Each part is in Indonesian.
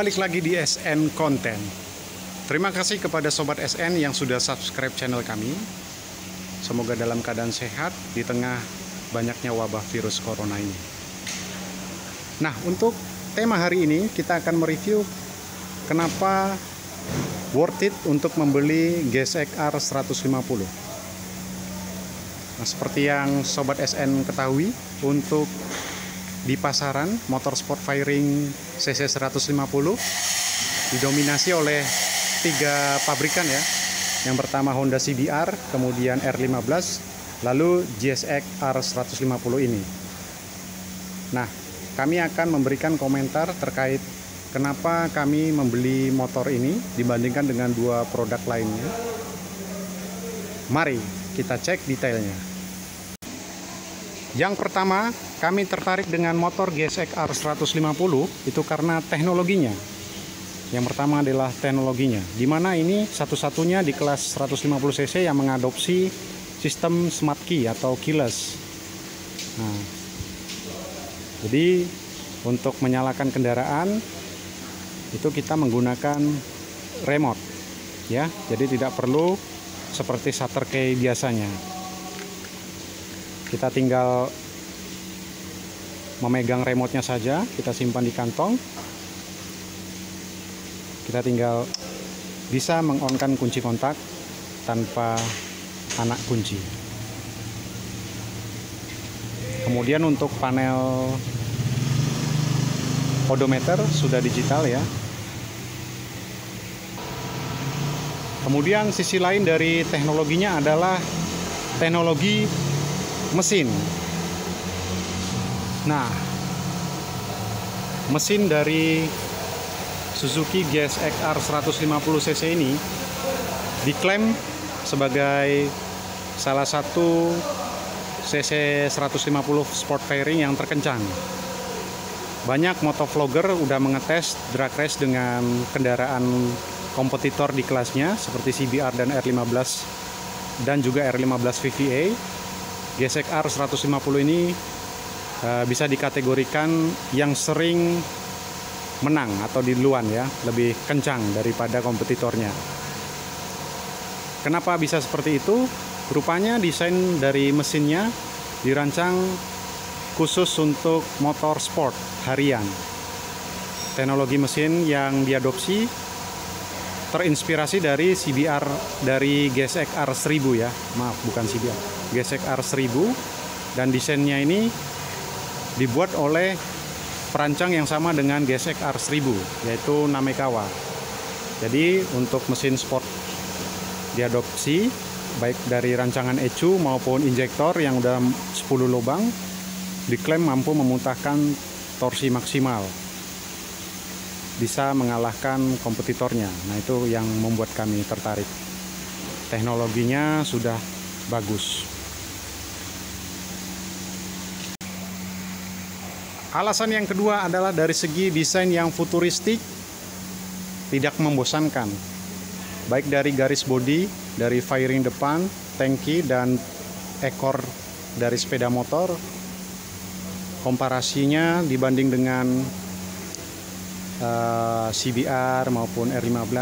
balik lagi di SN Content. Terima kasih kepada Sobat SN yang sudah subscribe channel kami. Semoga dalam keadaan sehat di tengah banyaknya wabah virus corona ini. Nah, untuk tema hari ini kita akan mereview kenapa worth it untuk membeli GSX R150. Nah, seperti yang Sobat SN ketahui, untuk di pasaran motor sport firing CC 150 didominasi oleh 3 pabrikan ya. Yang pertama Honda CBR, kemudian R15, lalu GSX R150 ini. Nah, kami akan memberikan komentar terkait kenapa kami membeli motor ini dibandingkan dengan 2 produk lainnya. Mari kita cek detailnya. Yang pertama, kami tertarik dengan motor GSX R150 itu karena teknologinya. Yang pertama adalah teknologinya, di mana ini satu-satunya di kelas 150 cc yang mengadopsi sistem smart key atau keyless. Nah, jadi untuk menyalakan kendaraan itu kita menggunakan remote, ya. Jadi tidak perlu seperti shutter key biasanya. Kita tinggal memegang remote-nya saja, kita simpan di kantong. Kita tinggal bisa meng-on-kan kunci kontak tanpa anak kunci. Kemudian untuk panel odometer sudah digital ya. Kemudian sisi lain dari teknologinya adalah teknologi mesin. Nah, mesin dari Suzuki GSX R150 cc ini diklaim sebagai salah satu CC 150 sport fairing yang terkencang. Banyak motovlogger udah mengetes drag race dengan kendaraan kompetitor di kelasnya seperti CBR dan R15 dan juga R15 VVA. GSX R150 ini bisa dikategorikan yang sering menang atau di duluan ya, lebih kencang daripada kompetitornya. Kenapa bisa seperti itu? Rupanya desain dari mesinnya dirancang khusus untuk motor sport harian. Teknologi mesin yang diadopsi terinspirasi dari CBR, dari GSX R1000 ya, maaf bukan CBR, GSX R1000, dan desainnya ini dibuat oleh perancang yang sama dengan GSX R1000, yaitu Namekawa. Jadi untuk mesin sport diadopsi baik dari rancangan ECU maupun injektor yang udah 10 lubang, diklaim mampu memuntahkan torsi maksimal, bisa mengalahkan kompetitornya. Nah, itu yang membuat kami tertarik. Teknologinya sudah bagus. Alasan yang kedua adalah dari segi desain yang futuristik, tidak membosankan. Baik dari garis bodi, dari fairing depan, tangki, dan ekor dari sepeda motor. Komparasinya dibanding dengan CBR maupun R15,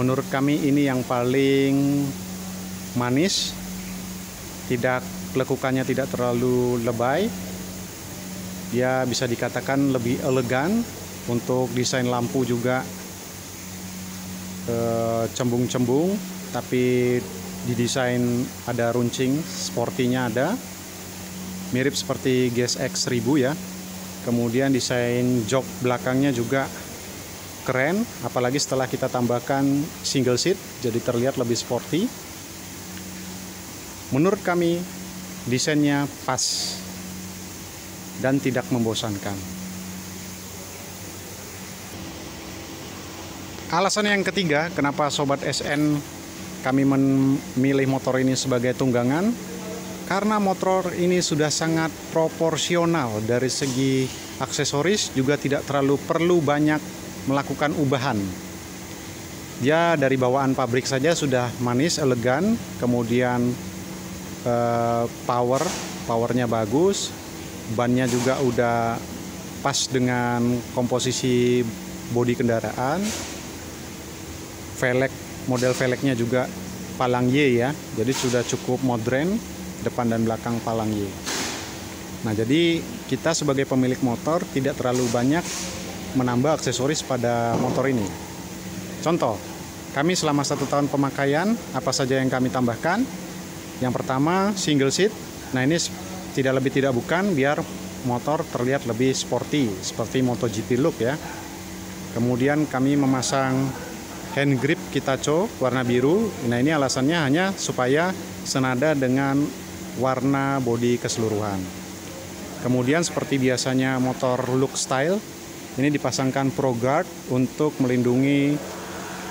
menurut kami ini yang paling manis. Lekukannya tidak terlalu lebay. Dia bisa dikatakan lebih elegan. Untuk desain lampu juga cembung-cembung, tapi didesain ada runcing, sportinya ada, mirip seperti GSX 1000 ya. Kemudian desain jok belakangnya juga keren, apalagi setelah kita tambahkan single seat, jadi terlihat lebih sporty. Menurut kami desainnya pas dan tidak membosankan. Alasan yang ketiga kenapa Sobat SN kami memilih motor ini sebagai tunggangan, karena motor ini sudah sangat proporsional dari segi aksesoris, juga tidak terlalu perlu banyak melakukan ubahan. Dia dari bawaan pabrik saja sudah manis, elegan, kemudian powernya bagus, bannya juga udah pas dengan komposisi bodi kendaraan. Velg, model velgnya juga palang Y ya, jadi sudah cukup modern, depan dan belakang palang Y. Nah, jadi kita sebagai pemilik motor tidak terlalu banyak menambah aksesoris pada motor ini. Contoh, kami selama 1 tahun pemakaian, apa saja yang kami tambahkan? Yang pertama, single seat. Nah, ini tidak lebih tidak bukan biar motor terlihat lebih sporty, seperti MotoGP look ya. Kemudian kami memasang hand grip Kitacho warna biru. Nah, ini alasannya hanya supaya senada dengan warna bodi keseluruhan. Kemudian seperti biasanya motor look style, ini dipasangkan Pro Guard untuk melindungi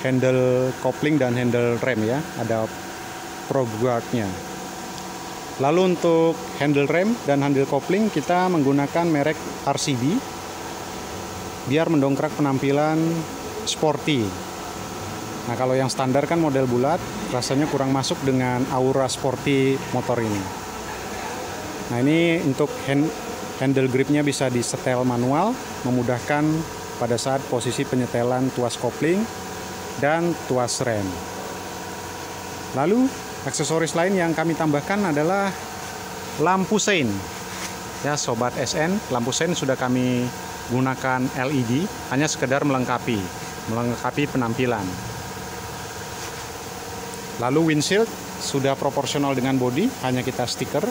handle kopling dan handle rem ya. Ada Pro Guard-nya. Lalu untuk handle rem dan handle kopling kita menggunakan merek RCB biar mendongkrak penampilan sporty. Nah, kalau yang standar kan model bulat, rasanya kurang masuk dengan aura sporty motor ini. Nah, ini untuk handle gripnya bisa disetel manual, memudahkan pada saat posisi penyetelan tuas kopling dan tuas rem. Lalu, aksesoris lain yang kami tambahkan adalah lampu sein. Ya, Sobat SN, lampu sein sudah kami gunakan LED, hanya sekedar melengkapi penampilan. Lalu windshield sudah proporsional dengan bodi, hanya kita stiker.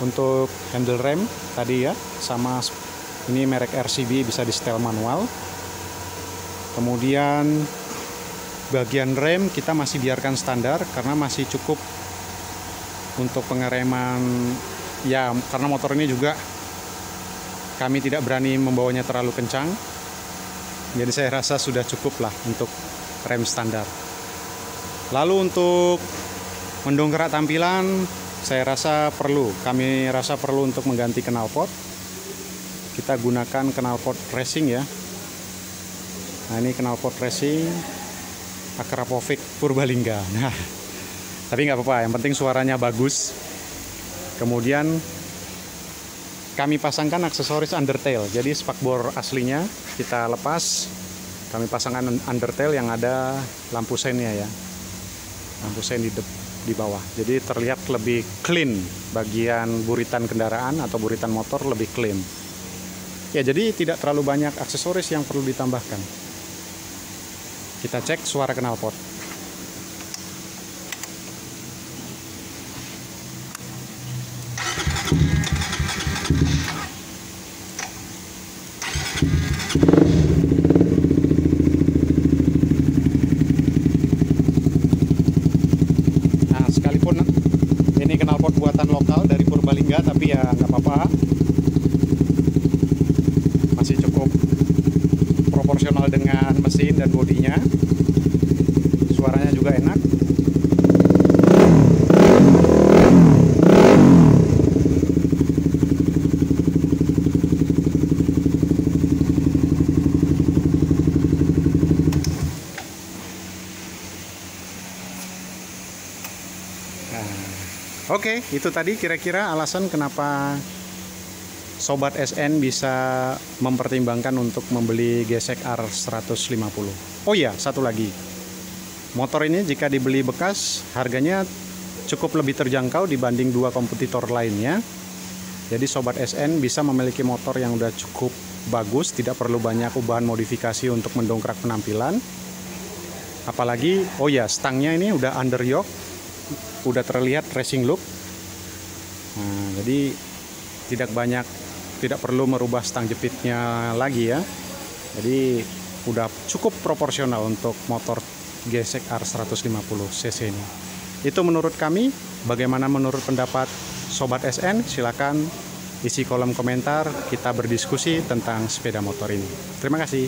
Untuk handle rem tadi ya, sama ini merek RCB, bisa di setel manual. Kemudian bagian rem kita masih biarkan standar karena masih cukup untuk pengereman ya, karena motor ini juga kami tidak berani membawanya terlalu kencang. Jadi saya rasa sudah cukup lah untuk rem standar. Lalu untuk mendongkrak tampilan, kami rasa perlu untuk mengganti knalpot. Kita gunakan knalpot racing ya. Nah, ini knalpot racing Akrapovic Purbalingga. Nah, tapi nggak apa-apa, yang penting suaranya bagus. Kemudian kami pasangkan aksesoris undertail. Jadi spakbor aslinya kita lepas, kami pasangkan undertail yang ada lampu seinnya ya, lampu sein di bawah. Jadi terlihat lebih clean, bagian buritan kendaraan atau buritan motor lebih clean. Ya, jadi tidak terlalu banyak aksesoris yang perlu ditambahkan. Kita cek suara knalpot. Nah, sekalipun ini knalpot buatan lokal dari Purbalingga, tapi ya nggak apa-apa, masih cukup proporsional dengan mesin dan bodinya. Suaranya juga enak. Oke, itu tadi kira-kira alasan kenapa Sobat SN bisa mempertimbangkan untuk membeli Gesek R150. Oh iya, satu lagi. Motor ini jika dibeli bekas, harganya cukup lebih terjangkau dibanding 2 kompetitor lainnya. Jadi Sobat SN bisa memiliki motor yang udah cukup bagus, tidak perlu banyak ubahan modifikasi untuk mendongkrak penampilan. Apalagi, oh ya, stangnya ini udah under yoke, udah terlihat racing look. Nah, jadi tidak perlu merubah stang jepitnya lagi ya. Jadi udah cukup proporsional untuk motor Gesek R150 cc ini. Itu menurut kami. Bagaimana menurut pendapat Sobat SN? Silakan isi kolom komentar, kita berdiskusi tentang sepeda motor ini. Terima kasih.